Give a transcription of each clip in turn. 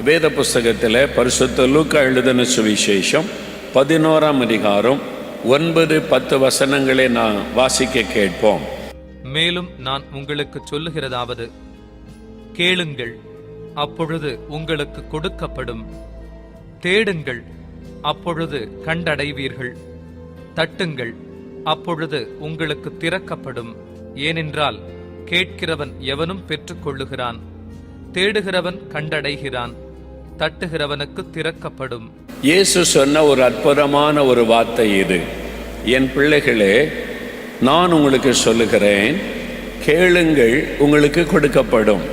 வேத புஸ்தகத்தில் பரிசுத்த லூக்கா எழுதின சுவிசேஷம் 11ஆம் அதிகாரம் 9-10 வசனங்களை நான் வாசிக்க கேட்போம். மேலும் நான் உங்களுக்கு சொல்லுகிறதாவது, கேளுங்கள், அப்பொழுது உங்களுக்கு கொடுக்கப்படும். தேடுங்கள், அப்பொழுது கண்டடைவீர்கள். தட்டுங்கள், அப்பொழுது உங்களுக்கு திறக்கப்படும். ஏனென்றால் கேட்கிறவன் எவனும் பெற்றுக்கொள்ளுகிறான், தேடுகிறவன் கண்டடைகிறான், தட்டுகிறவனுக்கு திறக்கப்படும். இயேசு சொன்ன ஒரு அற்புதமான ஒரு வார்த்தை இது. என் பிள்ளைகளே, நான் உங்களுக்கு சொல்லுகிறேன், கேளுங்கள், உங்களுக்கு கொடுக்கப்படும்.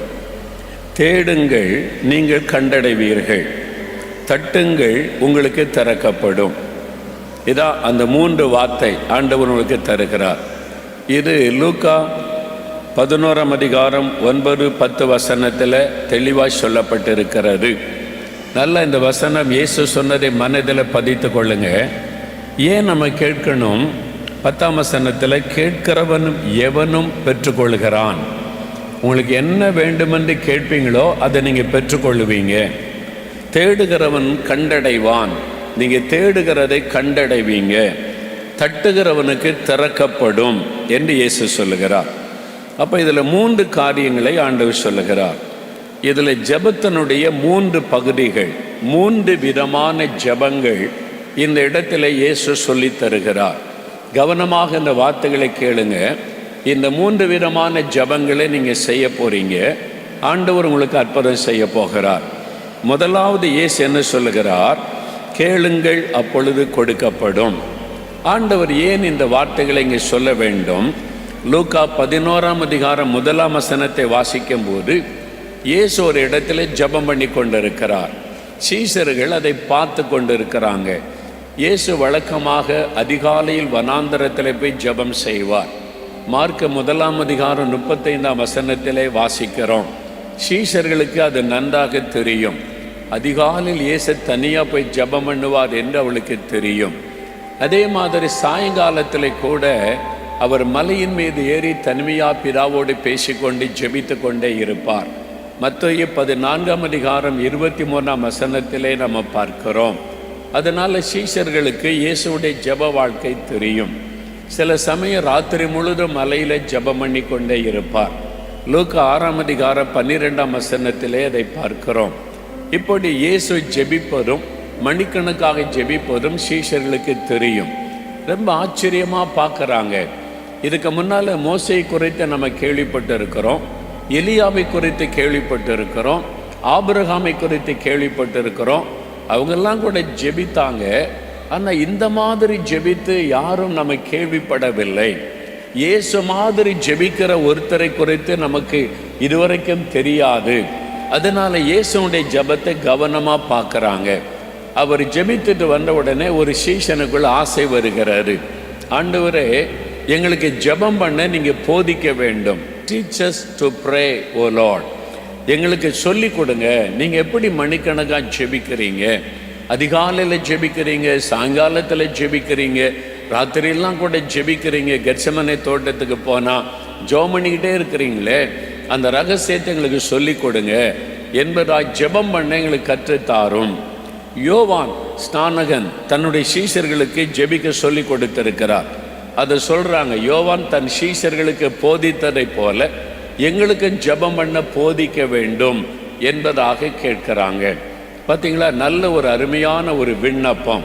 தேடுங்கள், நீங்கள் கண்டடைவீர்கள். தட்டுங்கள், உங்களுக்கு திறக்கப்படும். இதான் அந்த 3 வார்த்தை ஆண்டவர் உங்களுக்கு தருகிறார். இது லூக்கா 11ஆம் அதிகாரம் 9-10 வசனத்தில் தெளிவாக சொல்லப்பட்டிருக்கிறது. நல்ல இந்த வசனம் இயேசு சொன்னதை மனதில் பதித்து கொள்ளுங்க. ஏன் நம்ம கேட்கணும்? 10ஆம் வசனத்தில் கேட்கிறவனும் எவனும் பெற்றுக்கொள்கிறான். உங்களுக்கு என்ன வேண்டுமென்று கேட்பீங்களோ அதை நீங்கள் பெற்றுக்கொள்ளுவீங்க. தேடுகிறவன் கண்டடைவான், நீங்கள் தேடுகிறதை கண்டடைவீங்க. தட்டுகிறவனுக்கு திறக்கப்படும் என்று இயேசு சொல்லுகிறார். அப்போ இதில் 3 காரியங்களை ஆண்டவர் சொல்லுகிறார். இதில் ஜெபத்தினுடைய 3 பகுதிகள், 3 விதமான ஜெபங்கள் இந்த இடத்துல இயேசு சொல்லி தருகிறார். கவனமாக இந்த வார்த்தைகளை கேளுங்க. இந்த 3 விதமான ஜெபங்களை நீங்கள் செய்ய போறீங்க. ஆண்டவர் உங்களுக்கு அற்புதம் செய்ய போகிறார். முதலாவது இயேசு என்ன சொல்லுகிறார்? கேளுங்கள், அப்பொழுது கொடுக்கப்படும். ஆண்டவர் ஏன் இந்த வார்த்தைகளை இங்கே சொல்ல வேண்டும்? லூக்கா 11ஆம் அதிகாரம் 1ஆம் வசனத்தை வாசிக்கும் போது இயேசு ஒரு இடத்துல ஜெபம் பண்ணி கொண்டிருக்கிறார். சீஷர்கள் அதை பார்த்து கொண்டிருக்கிறாங்க. இயேசு வழக்கமாக அதிகாலையில் வனாந்தரத்தில் போய் ஜெபம் செய்வார். மார்க் 1ஆம் அதிகாரம் 35ஆம் வசனத்திலே வாசிக்கிறோம். சீஷர்களுக்கு அது நன்றாக தெரியும். அதிகாலையில் இயேசு தனியாக போய் ஜெபம் பண்ணுவார் என்று அவளுக்கு தெரியும். அதே மாதிரி சாயங்காலத்தில் கூட அவர் மலையின் மீது ஏறி தனிமையா பிதாவோடு பேசிக்கொண்டு ஜெபித்து கொண்டே இருப்பார். மத்தேயு 14ஆம் அதிகாரம் 23ஆம் வசனத்திலே நம்ம பார்க்கிறோம். அதனால சீஷர்களுக்கு இயேசுடைய ஜெப வாழ்க்கை தெரியும். சில சமயம் ராத்திரி முழுதும் மலையில ஜெபம் பண்ணி கொண்டே இருப்பார். லூக்கா 6ஆம் அதிகாரம் 12ஆம் வசனத்திலே அதை பார்க்கிறோம். இப்படி இயேசு ஜெபிப்பதும் மணிக்கணக்காக ஜெபிப்பதும் சீஷர்களுக்கு தெரியும். ரொம்ப ஆச்சரியமா பார்க்கறாங்க. இதுக்கு முன்னால மோசேயை குறித்து நம்ம கேள்விப்பட்டு இருக்கிறோம், எலியாவை குறித்து கேள்விப்பட்டு இருக்கிறோம், ஆபிரகாமை குறித்து கேள்விப்பட்டு இருக்கிறோம். அவங்கெல்லாம் கூட ஜெபித்தாங்க. ஆனால் இந்த மாதிரி ஜெபித்து யாரும் நம்ம கேள்விப்படவில்லை. இயேசு மாதிரி ஜெபிக்கிற ஒருத்தரை குறித்து நமக்கு இதுவரைக்கும் தெரியாது. அதனால இயேசுடைய ஜெபத்தை கவனமாக பார்க்குறாங்க. அவர் ஜெபித்துட்டு வந்த உடனே ஒரு சீஷனுக்குள்ள ஆசை வருகிறாரு. ஆண்டவரே, எங்களுக்கு ஜெபம் பண்ண நீங்கள் போதிக்க வேண்டும். Teach us to pray, O Lord. எங்களுக்கு சொல்லி கொடுங்க. நீங்கள் எப்படி மணிக்கணக்காக ஜெபிக்கிறீங்க? அதிகாலையில் ஜெபிக்கிறீங்க, சாயங்காலத்தில் ஜெபிக்கிறீங்க, ராத்திரியெல்லாம் கூட ஜெபிக்கிறீங்க. கெத்செமனே தோட்டத்துக்கு போனால் ஜெபம் பண்ணிக்கிட்டே இருக்கிறீங்களே, அந்த ரகசியத்தை எங்களுக்கு சொல்லி கொடுங்க என்பதால் ஜெபம் பண்ண எங்களுக்கு கற்றுத்தாரும். யோவான் ஸ்நானகன் தன்னுடைய சீஷர்களுக்கு ஜெபிக்க சொல்லி கொடுத்திருக்கிறார். அதை சொல்றாங்க, யோவான் தன் சீஷர்களுக்கு போதித்ததை போல எங்களுக்கு ஜெபம் பண்ண போதிக்க வேண்டும் என்பதாக கேட்கிறாங்க. பார்த்தீங்களா, நல்ல ஒரு அருமையான ஒரு விண்ணப்பம்.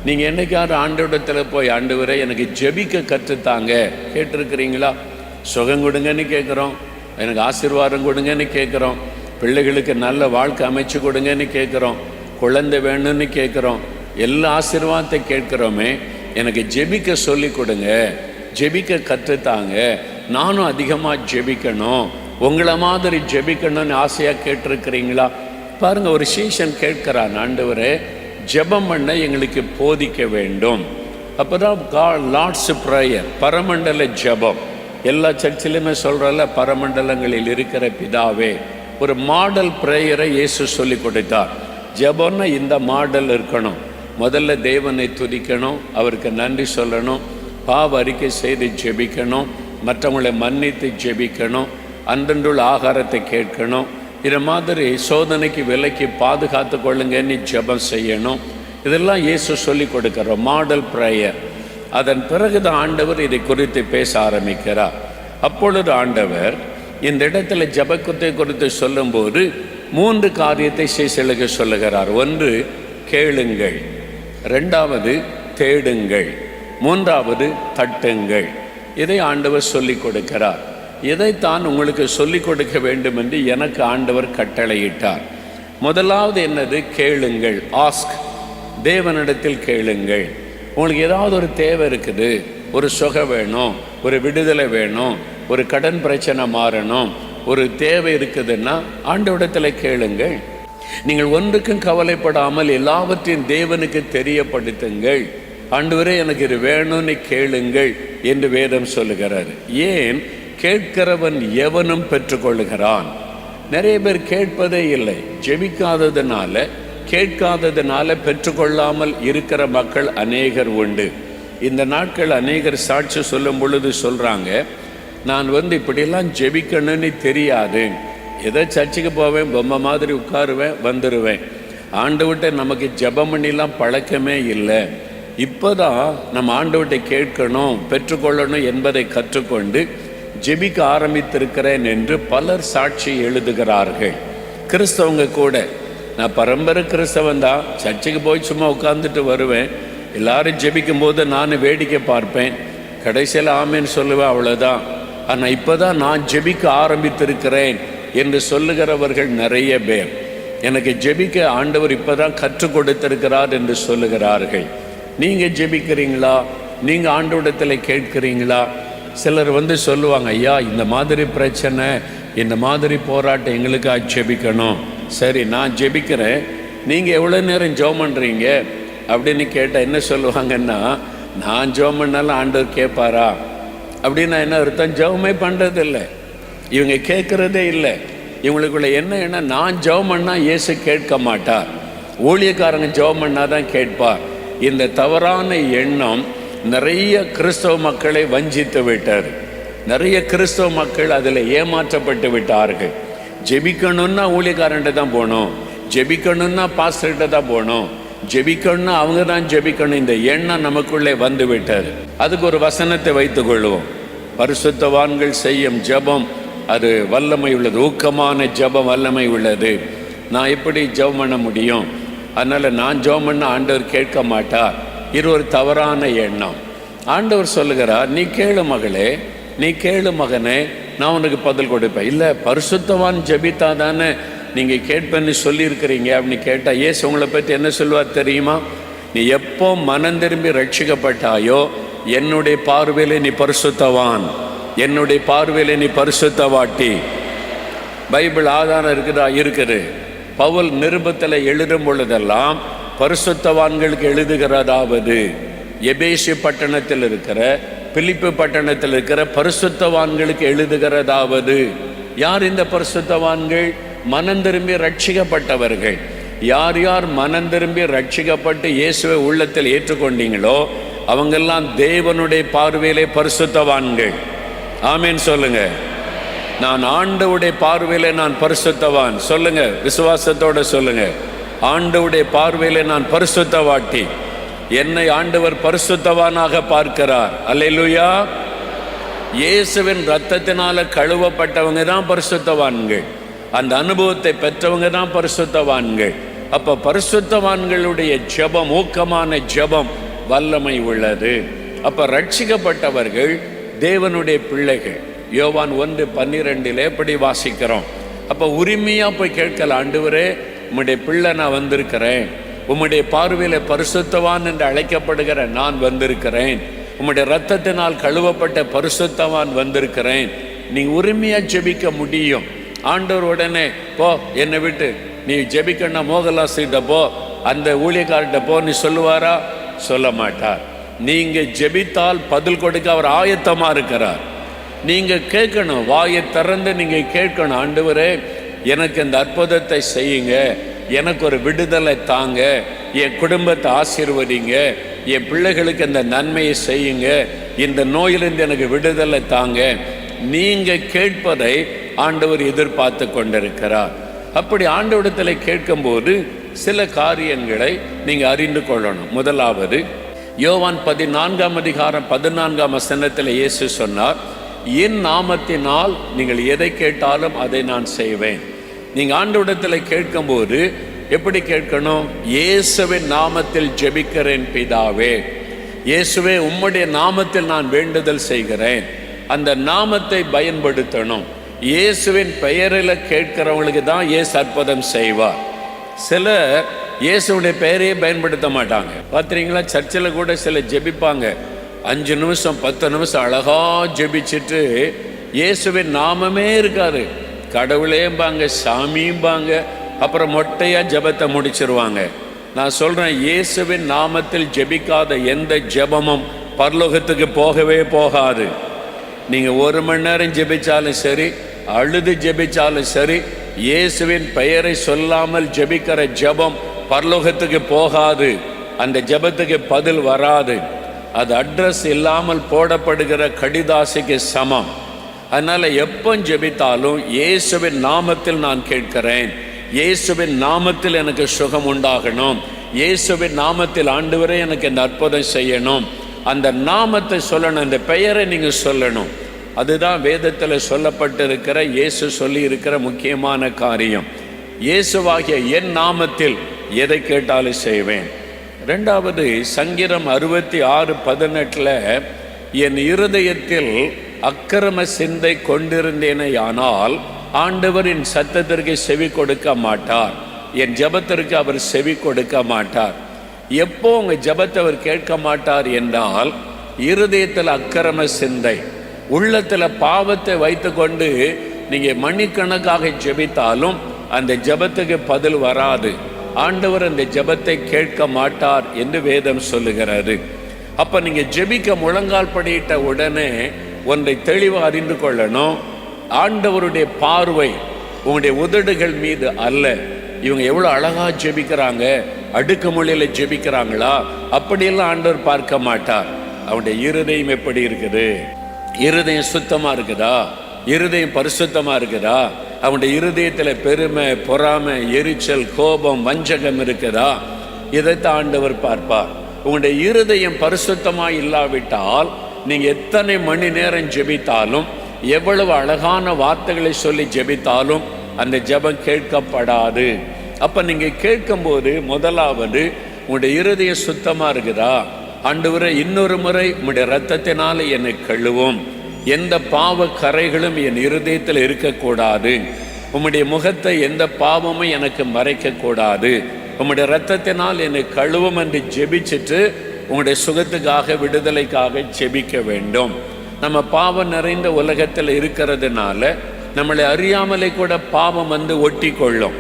நீங்கள் என்னைக்காவது ஆண்டவரிடத்தில் போய், ஆண்டவரே எனக்கு ஜெபிக்க கற்றுத்தாங்க கேட்டிருக்கிறீங்களா? சுகம் கொடுங்கன்னு கேட்குறோம், எனக்கு ஆசீர்வாதம் கொடுங்கன்னு கேட்குறோம், பிள்ளைகளுக்கு நல்ல வாழ்க்கை அமைச்சு கொடுங்கன்னு கேட்குறோம், குழந்தை வேணும்னு கேட்குறோம், எல்லா ஆசீர்வாதத்தை கேட்குறோமே. எனக்கு ஜெபிக்க சொல்லி கொடுங்க, ஜெபிக்க கற்றுத்தாங்க, நானும் அதிகமாக ஜெபிக்கணும், உங்களை மாதிரி ஜெபிக்கணும்னு ஆசையாக கேட்டிருக்கிறீங்களா? பாருங்க, ஒரு சீஷன் கேட்கிறான், ஆண்டவரே ஜெபம் பண்ண எங்களுக்கு போதிக்க வேண்டும். அப்போதான் லார்ட்ஸ் ப்ரேயர், பரமண்டல ஜெபம், எல்லா சர்ச்சிலுமே சொல்கிறல்ல, பரமண்டலங்களில் இருக்கிற பிதாவே, ஒரு மாடல் ப்ரேயரை இயேசு சொல்லி கொடுத்தார். ஜெபம்னா இந்த மாடல் இருக்கணும். முதல்ல தேவனை துதிக்கணும், அவருக்கு நன்றி சொல்லணும், பாவ அறிக்கை செய்து ஜெபிக்கணும், மற்றவங்களை மன்னித்து ஜெபிக்கணும், அன்றன்றுள்ள ஆகாரத்தை கேட்கணும், இதை மாதிரி சோதனைக்கு விலைக்கு பாதுகாத்து கொள்ளுங்கன்னு ஜெபம் செய்யணும். இதெல்லாம் இயேசு சொல்லி கொடுக்குற மாடல் ப்ரேயர். அதன் பிறகுதான் ஆண்டவர் இதை குறித்து பேச ஆரம்பிக்கிறார். அப்பொழுது ஆண்டவர் இந்த இடத்துல ஜெபத்தை குறித்து சொல்லும்போது 3 காரியத்தை சீசலுக்கு சொல்லுகிறார். 1, கேளுங்கள். 2வது, தேடுங்கள். 3வது, தட்டுங்கள். இதை ஆண்டவர் சொல்லி கொடுக்கிறார். இதைத்தான் உங்களுக்கு சொல்லிக் கொடுக்க வேண்டும் என்று எனக்கு ஆண்டவர் கட்டளையிட்டார். முதலாவது என்னது? கேளுங்கள். ஆஸ்க். தேவனிடத்தில் கேளுங்கள். உங்களுக்கு ஏதாவது ஒரு தேவை இருக்குது, ஒரு சுகம் வேணும், ஒரு விடுதலை வேணும், ஒரு கடன் பிரச்சனை மாறணும், ஒரு தேவை இருக்குதுன்னா ஆண்டவரிடத்தில் கேளுங்கள். நீங்கள் ஒன்றுக்கும் கவலைப்படாமல் எல்லாவற்றையும் தேவனுக்கு தெரியப்படுத்துங்கள். ஆண்டவரே எனக்கு இது வேணும்னு கேளுங்கள் என்று வேதம் சொல்லுகிறார். ஏன்? கேட்கிறவன் எவனும் பெற்றுக்கொள்ளுகிறான். நிறைய பேர் கேட்பதே இல்லை. ஜெபிக்காததுனால, கேட்காததுனால பெற்றுக்கொள்ளாமல் இருக்கிற மக்கள் அநேகர் உண்டு. இந்த நாட்கள் அநேகர் சாட்சி சொல்லும் பொழுது சொல்கிறாங்க, நான் இப்படியெல்லாம் ஜெபிக்கணும்னு தெரியாது, ஏதோ சர்ச்சுக்கு போவேன், பொம்மை மாதிரி உட்காருவேன், வந்துடுவேன், ஆண்டவர்கிட்ட நமக்கு ஜெபம் பண்ணிலாம் பழக்கமே இல்லை, இப்போதான் நம்ம ஆண்டவர்கிட்ட கேட்கணும், பெற்றுக்கொள்ளணும் என்பதை கற்றுக்கொண்டு ஜெபிக்க ஆரம்பித்திருக்கிறேன் என்று பலர் சாட்சி எழுதுகிறார்கள். கிறிஸ்தவங்க கூட, நான் பரம்பரை கிறிஸ்தவன் தான், சர்ச்சுக்கு போய் சும்மா உட்கார்ந்துட்டு வருவேன், எல்லாரும் ஜெபிக்கும் போது நான் வேடிக்கை பார்ப்பேன், கடைசியில் ஆமேன்னு சொல்லுவேன், அவ்வளோதான், ஆனால் இப்போ தான் நான் ஜெபிக்க ஆரம்பித்திருக்கிறேன் என்று சொல்லுகிறவர்கள் நிறைய பேர். எனக்கு ஜெபிக்க ஆண்டவர் இப்போ தான் கற்றுக் கொடுத்திருக்கிறார் என்று சொல்லுகிறார்கள். நீங்கள் ஜெபிக்கிறீங்களா? நீங்கள் ஆண்டவரிடத்தில் கேட்கிறீங்களா? சிலர் சொல்லுவாங்க, ஐயா இந்த மாதிரி பிரச்சனை, இந்த மாதிரி போராட்டம் எங்களுக்கு ஜெபிக்கணும். சரி, நான் ஜெபிக்கிறேன், நீங்கள் எவ்வளோ நேரம் ஜெபம் பண்ணுறீங்க அப்படின்னு கேட்டால் என்ன சொல்லுவாங்கன்னா, நான் ஜெபம் பண்ணாலும் ஆண்டவர் கேட்பாரா அப்படின்னா என்ன அர்த்தம்? ஜெபமே பண்ணுறதில்லை, இவங்க கேட்குறதே இல்லை. இவங்களுக்குள்ள என்ன, நான் ஜெபம் பண்ணால் இயேசு கேட்க மாட்டார், ஊழியக்காரங்க ஜெபம் பண்ணால் தான் கேட்பார். இந்த தவறான எண்ணம் நிறைய கிறிஸ்தவ மக்களை வஞ்சித்து விட்டார். நிறைய கிறிஸ்தவ மக்கள் அதில் ஏமாற்றப்பட்டு விட்டார்கள். ஜெபிக்கணும்னா ஊழியக்காரன்ட்ட தான் போகணும், ஜெபிக்கணும்னா பாஸ்டர்கிட்ட தான் போகணும், ஜெபிக்கணும்னா அவங்க தான் ஜெபிக்கணும், இந்த எண்ணம் நமக்குள்ளே வந்து விட்டார். அதுக்கு ஒரு வசனத்தை வைத்துக் கொள்வோம், பரிசுத்தவான்கள் செய்யும் ஜெபம் அது வல்லமை உள்ளது, ஊக்கமான ஜெபம் வல்லமை உள்ளது. நான் எப்படி ஜெபம் பண்ண முடியும்? அதனால் நான் ஜெபம் பண்ண ஆண்டவர் கேட்க மாட்டார். இது ஒரு தவறான எண்ணம். ஆண்டவர் சொல்லுகிறார், நீ கேளு மகளே, நீ கேளு மகனே, நான் உனக்கு பதில் கொடுப்பேன். இல்லை, பரிசுத்தவான் ஜெபித்தா தானே நீங்கள் கேட்பேன்னு சொல்லியிருக்கிறீங்க அப்படின்னு கேட்டால் இயேசு உங்களை பற்றி என்ன சொல்லுவார் தெரியுமா? நீ எப்போ மனம் திரும்பி ரட்சிக்கப்பட்டாயோ என்னுடைய பார்வையிலே நீ பரிசுத்தவான், என்னுடைய பார்வையிலே நீ பரிசுத்தவாட்டி. பைபிள் ஆதாரம் இருக்குது. பவுல் நிருபத்தில் எழுதும் பொழுதெல்லாம் பரிசுத்தவான்களுக்கு எழுதுகிறதாவது, எபேசு பட்டணத்தில் இருக்கிற, பிலிப்பு பட்டணத்தில் இருக்கிற பரிசுத்தவான்களுக்கு எழுதுகிறதாவது. யார் இந்த பரிசுத்தவான்கள்? மனம் திரும்பி ரட்சிக்கப்பட்டவர்கள். யார் யார் மனம் திரும்பி ரட்சிக்கப்பட்டு இயேசுவை உள்ளத்தில் ஏற்றுக்கொண்டீங்களோ அவங்கெல்லாம் தேவனுடைய பார்வையிலே பரிசுத்தவான்கள். ஆமேன் சொல்லுங்க. நான் ஆண்டவருடைய பார்வையிலே நான் பரிசுத்தவான் சொல்லுங்க, விசுவாசத்தோட சொல்லுங்க. ஆண்டவருடைய பார்வையிலே நான் பரிசுத்தவாட்டி, என்னை ஆண்டவர் பரிசுத்தவானாக பார்க்கிறார். அல்லேலூயா. இயேசுவின் இரத்தத்தினால கழுவப்பட்டவங்க தான் பரிசுத்தவான்கள், அந்த அனுபவத்தை பெற்றவங்க தான் பரிசுத்தவான்கள். அப்ப பரிசுத்தவான்களுடைய ஜெபம், ஊக்கமான ஜெபம் வல்லமை உள்ளது. அப்ப ரட்சிக்கப்பட்டவர்கள் தேவனுடைய பிள்ளைகள். யோவான் 1:12 எப்படி வாசிக்கிறோம்? அப்ப உரிமையா போய் கேட்கலாம், ஆண்டவரே உம்முடைய பிள்ளை நான் வந்திருக்கிறேன், உம்முடைய பார்வையில பரிசுத்தவான் என்று அழைக்கப்படுகிற நான் வந்திருக்கிறேன், உம்முடைய இரத்தத்தினால் கழுவப்பட்ட பரிசுத்தவான் வந்திருக்கிறேன். நீ உரிமையா ஜெபிக்க முடியும். ஆண்டவர் உடனே போ, என்னை விட்டு நீ ஜெபிக்கணும் மோகலாசிட்ட போ, அந்த ஊழியக்கார்கிட்ட போ நீ சொல்லுவாரா? சொல்ல மாட்டார். நீங்க ஜெபித்தால் பதில் கொடுக்க அவர் ஆயத்தமா இருக்கிறார். நீங்க கேட்கணும், வாயை திறந்து நீங்க கேட்கணும், ஆண்டவரே எனக்கு இந்த அற்புதத்தை செய்யுங்க, எனக்கு ஒரு விடுதலை தாங்க, என் குடும்பத்தை ஆசீர்வதிங்க, என் பிள்ளைகளுக்கு இந்த நன்மையை செய்யுங்க, இந்த நோயிலிருந்து எனக்கு விடுதலை தாங்க. நீங்க கேட்பதை ஆண்டவர் எதிர்பார்த்து கொண்டிருக்கிறார். அப்படி ஆண்டவரிடத்தில் கேட்கும்போது சில காரியங்களை நீங்க அறிந்து கொள்ளணும். முதலாவது, யோவான் 14:14 இயேசு சொன்னார், என் நாமத்தினால் நீங்கள் எதை கேட்டாலும் அதை நான் செய்வேன். நீங்க ஆண்டவரிடத்தில் கேட்கும்போது எப்படி கேட்கணும்? இயேசுவின் நாமத்தில் ஜெபிக்கிறேன் பிதாவே, இயேசுவே உம்முடைய நாமத்தில் நான் வேண்டுதல் செய்கிறேன். அந்த நாமத்தை பயன்படுத்தணும். இயேசுவின் பெயரில் கேட்கிறவங்களுக்கு தான் இயேசு அற்புதம் செய்வார். சிலர் இயேசுடைய பெயரையே பயன்படுத்த மாட்டாங்க. பார்த்துறீங்களா? சர்ச்சில் கூட சில ஜெபிப்பாங்க, 5 நிமிஷம் 10 நிமிஷம் அழகா ஜெபிச்சுட்டு இயேசுவின் நாமமே இருக்காது. கடவுளேம்பாங்க, சாமியும்பாங்க, அப்புறம் மொட்டையா ஜெபத்தை முடிச்சிருவாங்க. நான் சொல்றேன், இயேசுவின் நாமத்தில் ஜெபிக்காத எந்த ஜெபமும் பரலோகத்துக்கு போகவே போகாது. நீங்க 1 மணி நேரம் ஜெபிச்சாலும் சரி, அழுது ஜெபிச்சாலும் சரி, இயேசுவின் பெயரை சொல்லாமல் ஜெபிக்கிற ஜெபம் பரலோகத்துக்கு போகாது. அந்த ஜெபத்துக்கு பதில் வராது. அது அட்ரஸ் இல்லாமல் போடப்படுகிற கடிதாசிக்கு சமம். அதனால எப்போ ஜெபித்தாலும் இயேசுவின் நாமத்தில் நான் கேட்கிறேன், இயேசுவின் நாமத்தில் எனக்கு சுகம் உண்டாகணும், இயேசுவின் நாமத்தில் ஆண்டவரே எனக்கு இந்த அற்புதம் செய்யணும், அந்த நாமத்தை சொல்லணும், அந்த பெயரை நீங்க சொல்லணும். அதுதான் வேதத்தில் சொல்லப்பட்டிருக்கிற, இயேசு சொல்லி இருக்கிற முக்கியமான காரியம். இயேசுவாகிய என் நாமத்தில் எதை கேட்டாலும் செய்வேன். 2வது, சங்கீதம் 66:18 என் இருதயத்தில் அக்கிரம சிந்தை கொண்டிருந்தேனேயானால் ஆண்டவரின் சத்தத்திற்கு செவி கொடுக்க மாட்டார், என் ஜெபத்திற்கு அவர் செவி கொடுக்க மாட்டார். எப்போ உங்க ஜெபத்தை அவர் கேட்க மாட்டார் என்றால், இருதயத்தில் அக்கிரம சிந்தை, உள்ளத்துல பாவத்தை வைத்து கொண்டு நீங்க மணிக்கணக்காக ஜெபித்தாலும் அந்த ஜெபத்துக்கு பதில் வராது. ஆண்டவர் அந்த ஜெபத்தை கேட்க மாட்டார் என்று வேதம் சொல்லுகிறது. அப்ப நீங்க ஜெபிக்க முழங்கால் படியிட்ட உடனே ஒன்றை தெளிவாக அறிந்து கொள்ளணும். ஆண்டவருடைய பார்வை உங்களுடைய உதடுகள் மீது அல்ல. இவங்க எவ்வளவு அழகா ஜெபிக்கிறாங்க, அடுக்குமொழியில ஜெபிக்கிறாங்களா, அப்படியெல்லாம் ஆண்டவர் பார்க்க மாட்டார். அவனுடைய இருதயம் எப்படி இருக்குது? இருதயம் சுத்தமா இருக்குதா? இருதயம் பரிசுத்தமா இருக்குதா? அவனுடைய இருதயத்துல பெருமை, பொறாமை, எரிச்சல், கோபம், வஞ்சகம் இருக்குதா? இதைத்தான் ஆண்டவர் பார்ப்பார். உங்களுடைய இருதயம் பரிசுத்தமா இல்லாவிட்டால் நீங்க எத்தனை மணி நேரம் ஜெபித்தாலும், எவ்வளவு அழகான வார்த்தைகளை சொல்லி ஜெபித்தாலும் அந்த ஜெபம் கேட்கப்படாது. அப்ப நீங்க கேட்கும்போது முதலாவது உங்களுடைய இருதயம் சுத்தமா இருக்குதா? ஆண்டவரே, இன்னொரு முறை உங்களுடைய இரத்தத்தினால என்னை கழுவும், எந்த பாவ கரைகளும் என் இருதயத்தில் இருக்கக்கூடாது, உம்முடைய முகத்தை எந்த பாவமும் எனக்கு மறைக்க கூடாது, உம்முடைய இரத்தத்தினால் என்னை கழுவும் என்று ஜெபிச்சுட்டு உங்களுடைய சுகத்துக்காக, விடுதலைக்காக ஜெபிக்க வேண்டும். நம்ம பாவம் நிறைந்த உலகத்தில் இருக்கிறதுனால நம்மளை அறியாமலே கூட பாவம் வந்து ஒட்டி கொள்ளும்.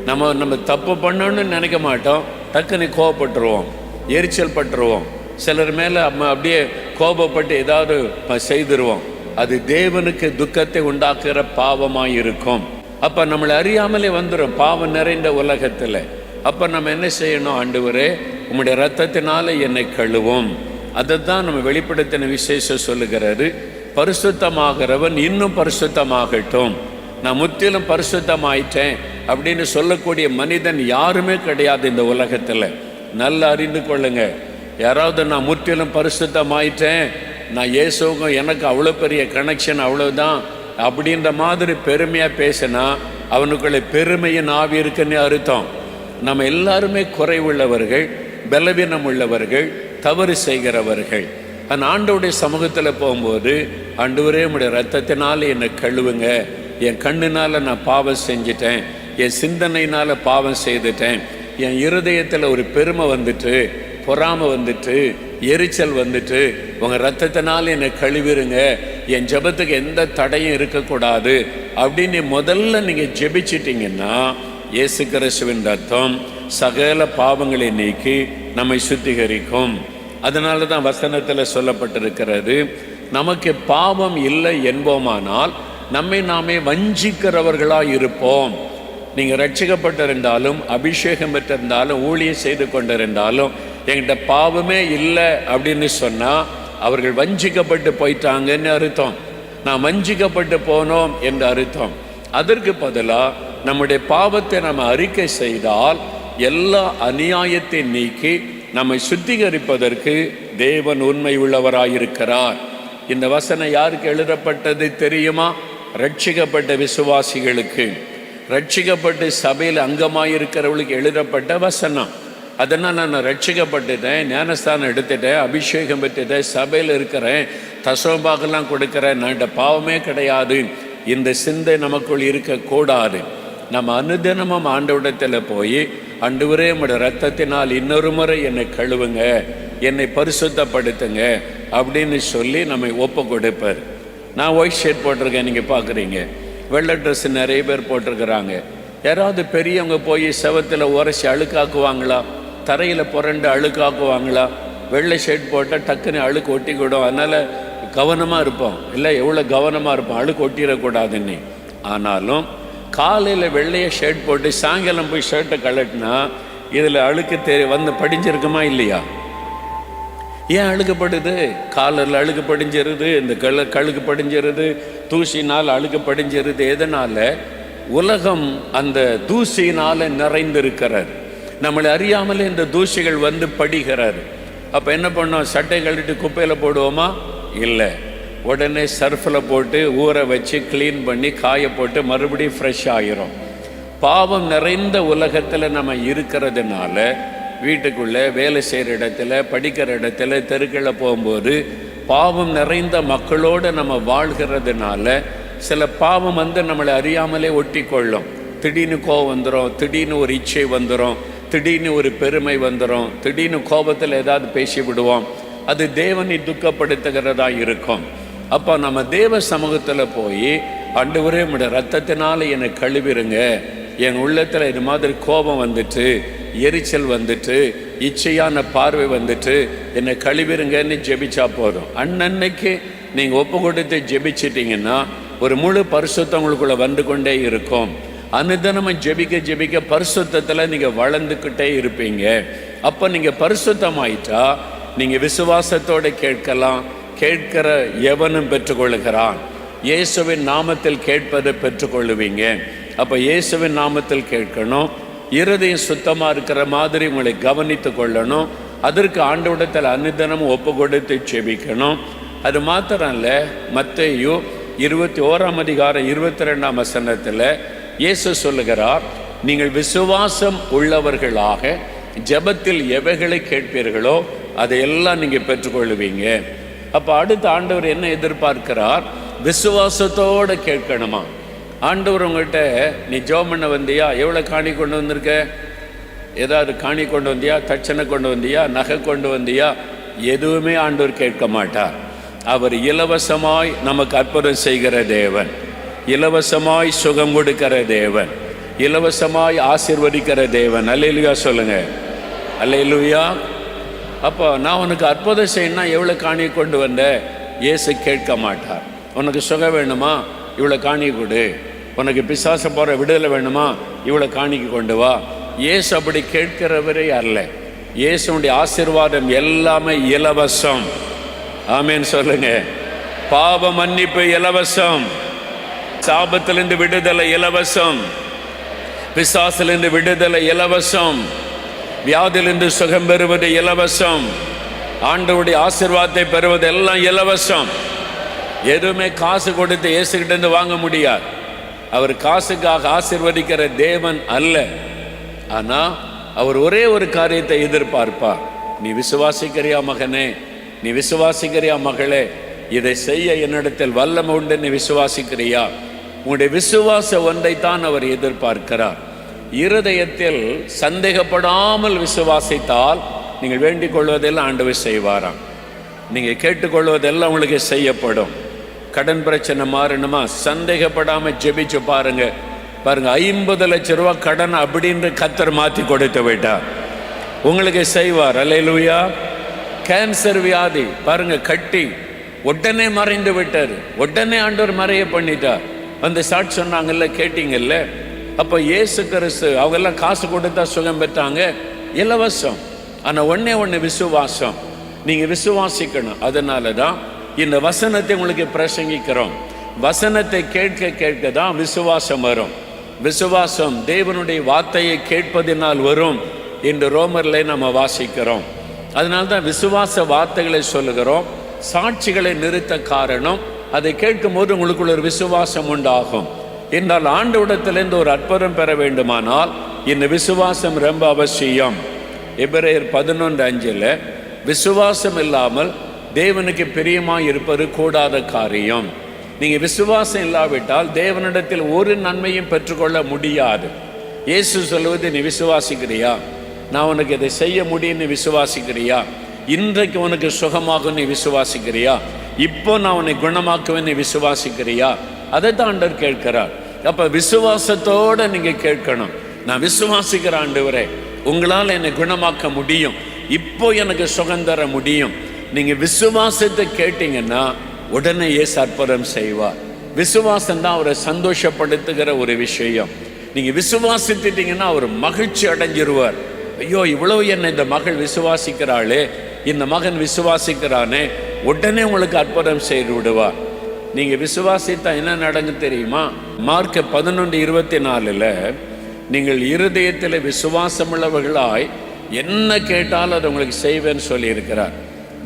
நம்ம தப்பு பண்ணணும்னு நினைக்க மாட்டோம், டக்குன்னு கோபப்பட்டுருவோம், எரிச்சல் பட்டுருவோம், சிலர் மேலே அப்படியே கோபப்பட்டு ஏதாவது செய்திருவோம். அது தேவனுக்கு துக்கத்தை உண்டாக்குற பாவமாக இருக்கும். அப்போ நம்மளை அறியாமலே வந்துடும் பாவம் நிறைந்த உலகத்தில். அப்போ நம்ம என்ன செய்யணும்? ஆண்டவரே, உம்முடைய இரத்தத்தினால என்னை கழுவும். அதை தான் நம்ம வெளிப்படுத்தின விசேஷம் சொல்லுகிறது. பரிசுத்தமாகிறவன் இன்னும் பரிசுத்தமாகட்டும். நான் முற்றிலும் பரிசுத்தமாயிட்டேன் அப்படின்னு சொல்லக்கூடிய மனிதன் யாருமே கிடையாது இந்த உலகத்தில். நல்லா அறிந்து கொள்ளுங்க. யாராவது நான் முற்றிலும் பரிசுத்தமாயிட்டேன், நான் இயேசுவுக்கும் எனக்கு அவ்வளோ பெரிய கனெக்ஷன், அவ்வளோதான் அப்படின்ற மாதிரி பெருமையாக பேசினா அவனுக்குள்ள பெருமையின் ஆவி இருக்குன்னு அர்த்தம். நம்ம எல்லாருமே குறைவுள்ளவர்கள், பலவீனம் உள்ளவர்கள், தவறு செய்கிறவர்கள். அந்த ஆண்டவருடைய சமூகத்தில் போகும்போது, ஆண்டவரே உம்முடைய இரத்தத்தினால என்னை கழுவுங்க, என் கண்ணினால் நான் பாவம் செஞ்சிட்டேன், என் சிந்தனையினால் பாவம் செய்துட்டேன், என் இருதயத்தில் ஒரு பெருமை வந்துட்டு, பொறாமை வந்துட்டு, எரிச்சல் வந்துட்டு, உங்கள் இரத்தத்தினால என்னை கழுவிருங்க, என் ஜெபத்துக்கு எந்த தடையும் இருக்கக்கூடாது அப்படின்னு முதல்ல நீங்கள் ஜெபிச்சிட்டிங்கன்னா இயேசு கிறிஸ்துவின் ரத்தம் சகல பாவங்களை நீக்கி நம்மை சுத்திகரிக்கும். அதனால தான் வசனத்தில் சொல்லப்பட்டிருக்கிறது, நமக்கு பாவம் இல்லை என்போமானால் நம்மை நாமே வஞ்சிக்கிறவர்களாக இருப்போம். நீங்கள் ரட்சிக்கப்பட்டிருந்தாலும், அபிஷேகம் பெற்றிருந்தாலும், ஊழியம் செய்து கொண்டிருந்தாலும் என்கிட்ட பாவமே இல்லை அப்படின்னு சொன்னால் அவர்கள் வஞ்சிக்கப்பட்டு போயிட்டாங்கன்னு அர்த்தம். நான் வஞ்சிக்கப்பட்டு போனோம் என்று அர்த்தம். அதற்கு பதிலாக நம்முடைய பாவத்தை நம்ம அறிக்கை செய்தால் எல்லா அநியாயத்தை நீக்கி நம்மை சுத்திகரிப்பதற்கு தேவன் உண்மை உள்ளவராயிருக்கிறார். இந்த வசனம் யாருக்கு எழுதப்பட்டது தெரியுமா? ரட்சிக்கப்பட்ட விசுவாசிகளுக்கு, ரட்சிக்கப்பட்டு சபையில் அங்கமாயிருக்கிறவர்களுக்கு எழுதப்பட்ட வசனம். அதனால் நான் ரட்சிக்கப்பட்டுட்டேன், ஞானஸ்தானம் எடுத்துட்டேன், அபிஷேகம் பெற்றுட்டேன், சபையில் இருக்கிறேன், தசோபாகெல்லாம் கொடுக்குறேன், நான் பாவமே கிடையாது, இந்த சிந்தை நமக்குள் இருக்கக்கூடாது. நம்ம அனுதினமும் ஆண்டவரிடத்தில் போய், ஆண்டவரே உம்முடைய இரத்தத்தினால் இன்னொரு முறை என்னை கழுவுங்க, என்னை பரிசுத்தப்படுத்துங்க அப்படின்னு சொல்லி நம்மை ஒப்பு கொடுப்பார். நான் ஒயிட் ஷர்ட் போட்டிருக்கேன், நீங்கள் பார்க்குறீங்க. வெள்ளை ட்ரெஸ் நிறைய பேர் போட்டிருக்கிறாங்க. யாராவது பெரியவங்க போய் செவத்தில் உரைச்சி அழுக்காக்குவாங்களா? தரையில் புரண்டு அழுக்காக்குவாங்களா? வெள்ளை ஷர்ட் போட்டால் டக்குன்னு அழுக்கு ஒட்டிக்கிடும். அதனால் கவனமாக இருப்போம். இல்லை, எவ்வளோ கவனமாக இருப்போம், அழுக்கு ஒட்டிடக்கூடாதுன்னு. ஆனாலும் காலையில் வெள்ளையை ஷர்ட் போட்டு சாயங்காலம் போய் ஷர்ட்டை கழட்டினா இதில் அழுக்கு வந்து படிஞ்சிருக்குமா இல்லையா? ஏன் அழுக்கப்படுது? காலரில் அழுக்கு படிஞ்சிருது, இந்த கழுக்கு படிஞ்சிருது, தூசினால் அழுக்கு படிஞ்சிருது. எதனால்? உலகம் அந்த தூசியினால் நிறைந்திருக்கிறார். நம்மளை அறியாமலே இந்த தூசிகள் வந்து படிக்கிறார். அப்போ என்ன பண்ணோம்? சட்டை கழட்டி குப்பையில் போடுவோமா? இல்லை, உடனே சர்ஃபில் போட்டு ஊற வச்சு க்ளீன் பண்ணி காய போட்டு மறுபடியும் ஃப்ரெஷ் ஆகிரும். பாவம் நிறைந்த உலகத்தில் நம்ம இருக்கிறதுனால வீட்டுக்குள்ளே, வேலை செய்கிற இடத்துல, படிக்கிற இடத்துல, தெருக்களில் போகும்போது பாவம் நிறைந்த மக்களோடு நம்ம வாழ்கிறதுனால சில பாவம் வந்து நம்மளை அறியாமலே ஒட்டி கொள்ளும். திடீர்னு கோபம் வந்துடும், திடீர்னு ஒரு இச்சை வந்துடும், திடீர்னு ஒரு பெருமை வந்துடும், திடீர்னு கோபத்தில் ஏதாவது பேசி விடுவோம். அது தேவனை துக்கப்படுத்துகிறதா இருக்கும். அப்போ நம்ம தேவ சமூகத்தில் போய், ஆண்டவரே உம்முடைய இரத்தத்தினால என்னை கழுவிருங்க, என் உள்ளத்தில் இது மாதிரி கோபம் வந்துட்டு, எரிச்சல் வந்துட்டு, இச்சையான பார்வை வந்துட்டு, என்னை கழுவிருங்கன்னு ஜெபிச்சா போதும். அன்னன்னைக்கு நீங்கள் ஒப்பு கொடுத்து ஜெபிச்சிட்டிங்கன்னா ஒரு முழு பரிசுத்தம் உங்களுக்குள்ளே வந்து கொண்டே இருக்கும். அனுதினமும் ஜெபிக்க ஜெபிக்க பரிசுத்தத்தில் நீங்கள் வளர்ந்துக்கிட்டே இருப்பீங்க. அப்போ நீங்கள் பரிசுத்தமாயிட்டா நீங்கள் விசுவாசத்தோடு கேட்கலாம். கேட்கிற எவனும் பெற்றுக்கொள்ளுகிறான். இயேசுவின் நாமத்தில் கேட்பதை பெற்றுக்கொள்ளுவீங்க. அப்போ இயேசுவின் நாமத்தில் கேட்கணும். இருதயம் சுத்தமாக இருக்கிற மாதிரி உங்களை கவனித்து கொள்ளணும். அதற்கு ஆண்டவரிடத்தில் அனுதினமும் ஒப்பு கொடுத்து செபிக்கணும். அது மாத்திரம் இல்லை, மத்தேயு 21:22 இயேசு சொல்லுகிறார், நீங்கள் விசுவாசம் உள்ளவர்களாக ஜெபத்தில் எவைகளை கேட்பீர்களோ அதையெல்லாம் நீங்கள் பெற்றுக்கொள்ளுவீங்க. அப்போ அடுத்த ஆண்டவர் என்ன எதிர்பார்க்கிறார்? விசுவாசத்தோடு கேட்கணுமா. ஆண்டவர் உங்கள்கிட்ட, நீ ஜெபம் பண்ண வந்தியா, எவ்வளோ காணி கொண்டு வந்திருக்க, ஏதாவது காணி கொண்டு வந்தியா, தட்சணை கொண்டு வந்தியா, நகை கொண்டு வந்தியா, எதுவுமே ஆண்டவர் கேட்க மாட்டார். அவர் இலவசமாய் நமக்கு அற்புதம் செய்கிற தேவன், இலவசமாய் சுகம் கொடுக்கிற தேவன், இலவசமாய் ஆசீர்வதிக்கிற தேவன். அல்லேலூயா சொல்லுங்க, அல்லேலூயா. அப்போ நான் உனக்கு அற்புதம் செய்யணும்னா எவ்வளோ காணி கொண்டு வந்த? இயேசு கேட்க மாட்டார். உனக்கு சுகம் வேணுமா, இவ்வளோ காணி கொடு. உனக்கு பிசாச போகிற விடுதலை வேணுமா, இவ்வளோ காணிக்கு கொண்டு வா. இயேசு அப்படி கேட்கிறவரே அல்ல. இயேசுடைய ஆசீர்வாதம் எல்லாமே இலவசம். ஆமேன் சொல்லுங்க. பாவ மன்னிப்பு இலவசம், சாபத்திலிருந்து விடுதலை இலவசம், பிசாசிலிருந்து விடுதலை இலவசம், வியாதியிலிருந்து சுகம் பெறுவது இலவசம், ஆண்டவருடைய ஆசீர்வாதத்தை பெறுவது எல்லாம் இலவசம். எதுவுமே காசு கொடுத்து இயேசுகிட்ட இருந்து வாங்க முடியாது. அவர் காசுக்காக ஆசீர்வதிக்கிற தேவன் அல்ல. ஆனா அவர் ஒரே ஒரு காரியத்தை எதிர்பார்ப்பார். நீ விசுவாசிக்கிறியா மகனே, நீ விசுவாசிக்கிறியா மகளே, இதை செய்ய என்னிடத்தில் வல்லமை உண்டு, நீ விசுவாசிக்கிறியா? உங்களுடைய விசுவாச ஒன்றைத்தான் அவர் எதிர்பார்க்கிறார். இருதயத்தில் சந்தேகப்படாமல் விசுவாசித்தால் நீங்கள் வேண்டிக் கொள்வதெல்லாம் ஆண்டவர் செய்வாராம். நீங்கள் கேட்டுக்கொள்வதெல்லாம் உங்களுக்கு செய்யப்படும். கடன் பிரச்சனை மாறணுமா, சந்தேகப்படாமல் ஜெபிச்சு பாருங்க. 50 லட்சம் ரூபா கடன் அப்படின்னு கர்த்தர் மாற்றி கொடுத்து விட்டார், உங்களுக்கு செய்வார். அல்லேலூயா. கேன்சர் வியாதி பாருங்க, கட்டி உடனே மறைந்து விட்டார், உடனே ஆண்டவர் மறைய பண்ணிட்டார். அந்த சாட்சி சொன்னாங்கல்ல, கேட்டீங்கல்ல. அப்போ இயேசு கிறிஸ்து அவங்கெல்லாம் காசு கொடுத்தா சுகம் பெற்றாங்க, இலவசம். ஆனால் ஒன்று விசுவாசம். நீங்கள் விசுவாசிக்கணும். அதனால தான் இந்த வசனத்தை உங்களுக்கு பிரசங்கிக்கிறோம். வசனத்தை கேட்க கேட்க தான் விசுவாசம் வரும். விசுவாசம் தேவனுடைய வார்த்தையை கேட்பதினால் வரும் என்று ரோமர்ல நம்ம வாசிக்கிறோம். அதனால்தான் விசுவாச வார்த்தைகளை சொல்லுகிறோம். சாட்சிகளை நிறுத்த காரணம், அதை கேட்கும் போது உங்களுக்குள்ள ஒரு விசுவாசம் உண்டாகும். என்றால் ஆண்டவரிடத்திலிருந்து ஒரு அற்புதம் பெற வேண்டுமானால் இந்த விசுவாசம் ரொம்ப அவசியம். எபிரேயர் 11:5 விசுவாசம் இல்லாமல் தேவனுக்கு பிரியமாய் இருப்பது கூடாத காரியம். நீங்கள் விசுவாசம் இல்லாவிட்டால் தேவனிடத்தில் ஒரு நன்மையும் பெற்றுக்கொள்ள முடியாது. இயேசு சொல்லுவது, நீ விசுவாசிக்கிறியா? நான் உனக்கு இதை செய்ய முடியும், நீ விசுவாசிக்கிறியா? இன்றைக்கு உனக்கு சுகமாகும், நீ விசுவாசிக்கிறியா? இப்போ நான் உன்னை குணமாக்குவேன், நீ விசுவாசிக்கிறியா? அதை தான் ஆண்டவர் கேட்கிறார். அப்போ விசுவாசத்தோடு நீங்கள் கேட்கணும். நான் விசுவாசிக்கிற ஆண்டவரே, உங்களால் என்னை குணமாக்க முடியும், இப்போ எனக்கு சுகம் தர முடியும். நீங்கள் விசுவாசத்தை கேட்டீங்கன்னா உடனே இயேசு அற்புதம் செய்வார். விசுவாசம் தான் அவரை சந்தோஷப்படுத்துகிற ஒரு விஷயம். நீங்கள் விசுவாசித்துட்டீங்கன்னா அவர் மகிழ்ச்சி அடைஞ்சிருவார். ஐயோ, இவ்வளவு என்ன இந்த மகள் விசுவாசிக்கிறாளே, இந்த மகன் விசுவாசிக்கிறானே, உடனே உங்களுக்கு அற்புதம் செய்து விடுவார். நீங்கள் விசுவாசித்தா என்ன நடங்க தெரியுமா? மார்க் 11:24 நீங்கள் இருதயத்தில் விசுவாசமுள்ளவர்களாய் என்ன கேட்டாலும் அதை உங்களுக்கு செய்வேன்னு சொல்லியிருக்கிறார்.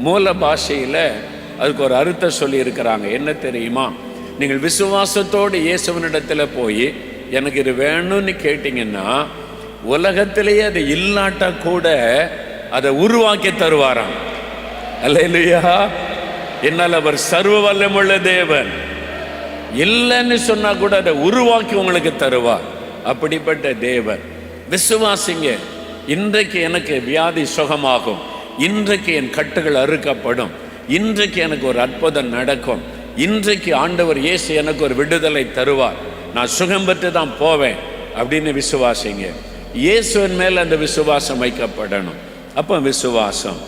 மூல பாஷையில் அதுக்கு ஒரு அர்த்தம் சொல்லியிருக்கிறாங்க. என்ன தெரியுமா? நீங்கள் விசுவாசத்தோடு இயேசுவனிடத்தில் போய் எனக்கு இது வேணும்னு கேட்டிங்கன்னா உலகத்திலேயே அது இல்லாட்டா கூட அதை உருவாக்கி தருவாராம். அல்லேலூயா! என்னால் அவர் சர்வ வல்லமுள்ள தேவன். இல்லைன்னு சொன்னா கூட அதை உருவாக்கி உங்களுக்கு தருவார். அப்படிப்பட்ட தேவன். விசுவாசிங்க. இன்றைக்கு எனக்கு வியாதி சுகமாகும், இன்றைக்கு என் கட்டுகள் அறுக்கப்படும், இன்றைக்கு எனக்கு ஒரு அற்புதம் நடக்கும், இன்றைக்கு ஆண்டவர் இயேசு எனக்கு ஒரு விடுதலை தருவார், நான் சுகம் பெற்று தான் போவேன் அப்படின்னு விசுவாசிங்க. இயேசுவின் மேல் அந்த விசுவாசம் வைக்கப்படணும். அப்போ விசுவாசம்.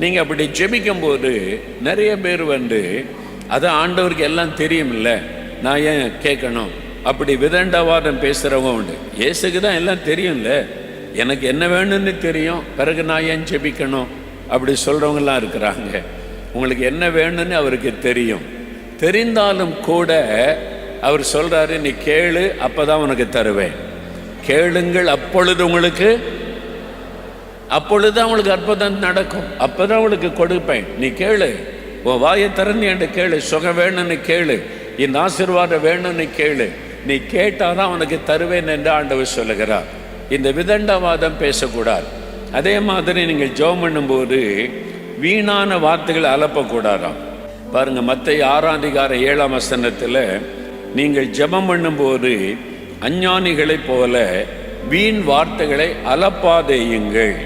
நீங்கள் அப்படி ஜெபிக்கும் போது நிறைய பேர் அதான் ஆண்டவருக்கு எல்லாம் தெரியும் இல்லை, நான் ஏன் கேட்கணும் அப்படி விதண்டாவாதம் பேசுகிறவங்க உண்டு. இயேசுக்கு தான் எல்லாம் தெரியும்ல, எனக்கு என்ன வேணும்னு தெரியும், பிறகு நான் ஏன் ஜெபிக்கணும் அப்படி சொல்கிறவங்களாம் இருக்கிறாங்க. உங்களுக்கு என்ன வேணும்னு அவருக்கு தெரியும். தெரிந்தாலும் கூட அவர் சொல்கிறாரு, நீ கேளு, அப்போ தான் உனக்கு தருவேன். கேளுங்கள், அப்பொழுது உங்களுக்கு அற்புதம் நடக்கும், அப்போ தான் உங்களுக்கு கொடுப்பேன். நீ கேளு, உன் வாயை திறந்து என்று கேளு, சுகம் வேணும்னு கேளு, இந்த ஆசீர்வாதம் வேணும்னு கேளு, நீ கேட்டாதான் உனக்கு தருவேன் என்று ஆண்டவர் சொல்லுகிறார். இந்த விதண்டவாதம் பேசக்கூடாது. அதே மாதிரி நீங்கள் ஜெபம் பண்ணும்போது வீணான வார்த்தைகளை அலப்பக்கூடாதாம். பாருங்க, மத்தேயு 6:7 நீங்கள் ஜெபம் பண்ணும்போது அஞ்ஞானிகளைப் போல வீண் வார்த்தைகளை அலப்பாதேயுங்கள்,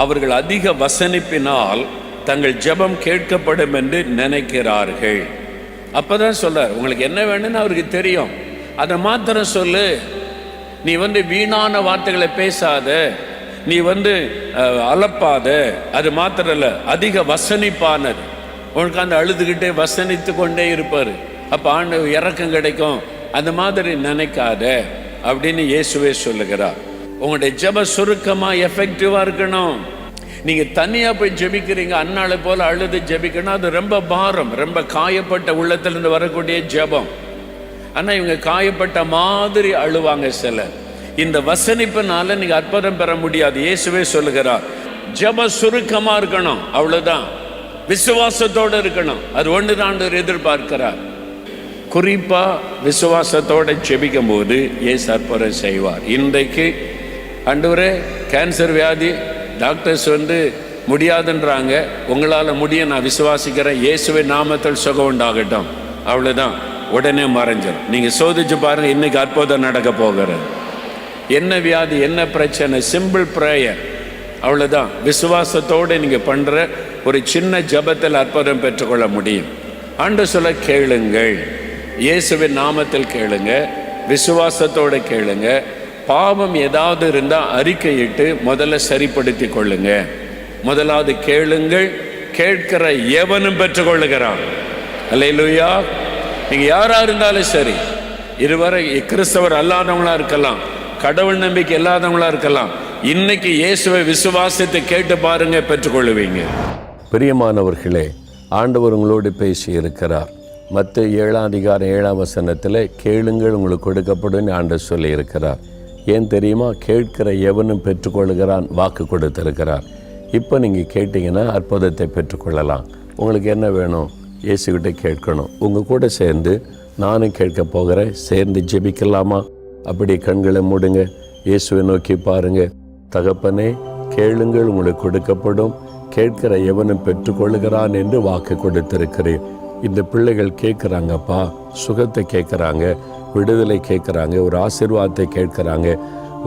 அவர்கள் அதிக வசனிப்பினால் தங்கள் ஜெபம் கேட்கப்படும் என்று நினைக்கிறார்கள். அப்பதான் சொல்றார், உங்களுக்கு என்ன வேணும்னு அவருக்கு தெரியும், அதை மாத்திரம் சொல்லு. நீ வீணான வார்த்தைகளை பேசாத, நீ அலப்பாத. அது மாத்திரம் இல்லை, அதிக வசனிப்பானது. உனக்கு அந்த அழுதுகிட்டே வசனித்து கொண்டே இருப்பார், அப்போ ஆண்டவர் இறக்கம் கிடைக்கும், அந்த மாதிரி நினைக்காத அப்படின்னு இயேசுவே சொல்லுகிறார். உங்களுடைய ஜெப சுருக்கமாக எஃபெக்டிவாக இருக்கணும். நீங்கள் தனியாக போய் ஜெபிக்கிறீங்க, அன்னாளை போல் அழுது ஜெபிக்கணும், அது ரொம்ப பாரம், ரொம்ப காயப்பட்ட உள்ளத்திலிருந்து வரக்கூடிய ஜெபம். ஆனால் இவங்க காயப்பட்ட மாதிரி அழுவாங்க சிலர். இந்த வசனிப்பினால நீங்கள் அற்புதம் பெற முடியாது. இயேசுவே சொல்லுகிறார், ஜெப சுருக்கமாக இருக்கணும், அவ்வளோதான். விசுவாசத்தோடு இருக்கணும், அது ஒன்று தான் ஆண்டவர் எதிர்பார்க்கிறார். குறிப்பாக விசுவாசத்தோடு ஜெபிக்கும் போது இயேசு அற்புதம் செய்வார். இன்றைக்கு ஆண்டவரே கேன்சர் வியாதி டாக்டர்ஸ் முடியாதுன்றாங்க, உங்களால் முடியும், நான் விசுவாசிக்கிறேன், இயேசுவின் நாமத்தில் சுகம் உண்டாகட்டும், அவ்வளோதான், உடனே மறைஞ்சிடும். நீங்கள் சோதிச்சு பாருங்கள், இன்னைக்கு அற்புதம் நடக்க போகிறது. என்ன வியாதி, என்ன பிரச்சனை, சிம்பிள் ப்ரேயர், அவ்வளோதான். விசுவாசத்தோடு நீங்கள் பண்ணுற ஒரு சின்ன ஜபத்தில் அற்புதம் பெற்றுக்கொள்ள முடியும். ஆண்டவர் சொல்ல, கேளுங்கள், இயேசுவின் நாமத்தில் கேளுங்க, விசுவாசத்தோடு கேளுங்க. பாவம் ஏதாவது இருந்தால் அறிக்கையிட்டு முதல்ல சரிப்படுத்தி கொள்ளுங்க. முதலாவது கேளுங்கள், கேட்கிற எவனும் பெற்றுக்கொள்ளுகிறான். அல்லேலூயா! நீங்கள் யாராக இருந்தாலும் சரி, இதுவரை கிறிஸ்தவர் அல்லாதவங்களா இருக்கலாம், கடவுள் நம்பிக்கை இல்லாதவங்களா இருக்கலாம், இன்னைக்கு இயேசுவை விசுவாசத்தை கேட்டு பாருங்க, பெற்றுக்கொள்ளுவீங்க. பிரியமானவர்களே, ஆண்டவர் உங்களோடு பேசி இருக்கிறார். மத்தேயு 7:7 கேளுங்கள் உங்களுக்கு கொடுக்கப்படும் ஆண்டவர் சொல்லி இருக்கிறார். ஏன் தெரியுமா? கேட்கிற எவனும் பெற்றுக்கொள்கிறான், வாக்கு கொடுத்திருக்கிறார். இப்போ நீங்கள் கேட்டிங்கன்னா அற்புதத்தை பெற்றுக்கொள்ளலாம். உங்களுக்கு என்ன வேணும்? இயேசுகிட்ட கேட்கணும். உங்கள் கூட சேர்ந்து நானும் கேட்க போகிறேன். சேர்ந்து ஜெபிக்கலாமா? அப்படி கண்களை மூடுங்க, இயேசுவை நோக்கி பாருங்க. தகப்பனே, கேளுங்கள் உங்களுக்கு கொடுக்கப்படும், கேட்கிற எவனும் பெற்றுக்கொள்கிறான் என்று வாக்கு கொடுத்திருக்கிறேன். இந்த பிள்ளைகள் கேட்குறாங்கப்பா, சுகத்தை கேட்குறாங்க, விடுதலை கேட்குறாங்க, ஒரு ஆசீர்வாதத்தை கேட்குறாங்க,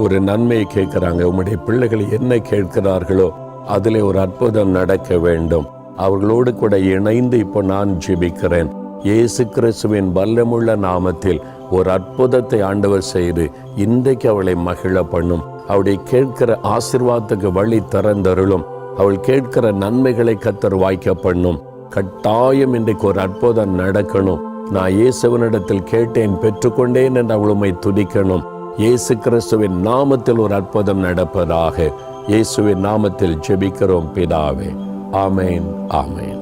ஒரு நன்மையை கேட்குறாங்க. உம்முடைய பிள்ளைகள் என்ன கேட்கிறார்களோ அதில் ஒரு அற்புதம் நடக்க வேண்டும். அவர்களோடு கூட இணைந்து இப்போ நான் ஜெபிக்கிறேன். இயேசு கிறிஸ்துவின் வல்லமுள்ள நாமத்தில் ஒரு அற்புதத்தை ஆண்டவர் செய்து இன்றைக்கு அவளை மகிழ பண்ணும். அவளை கேட்கிற ஆசீர்வாதத்துக்கு வழி திறந்தருளும். அவள் கேட்கிற நன்மைகளை கர்த்தர் வாய்க்க பண்ணும். கட்டாயம் இன்றைக்கு ஒரு அற்புதம் நடக்கணும். நான் இயேசுவினிடத்தில் கேட்டேன், பெற்றுக்கொண்டேன் என்று அவள் உம்மை துதிக்கணும். இயேசு கிறிஸ்துவின் நாமத்தில் ஒரு அற்புதம் நடப்பதாக. இயேசுவின் நாமத்தில் ஜெபிக்கிறோம் பிதாவே. ஆமேன், ஆமேன்.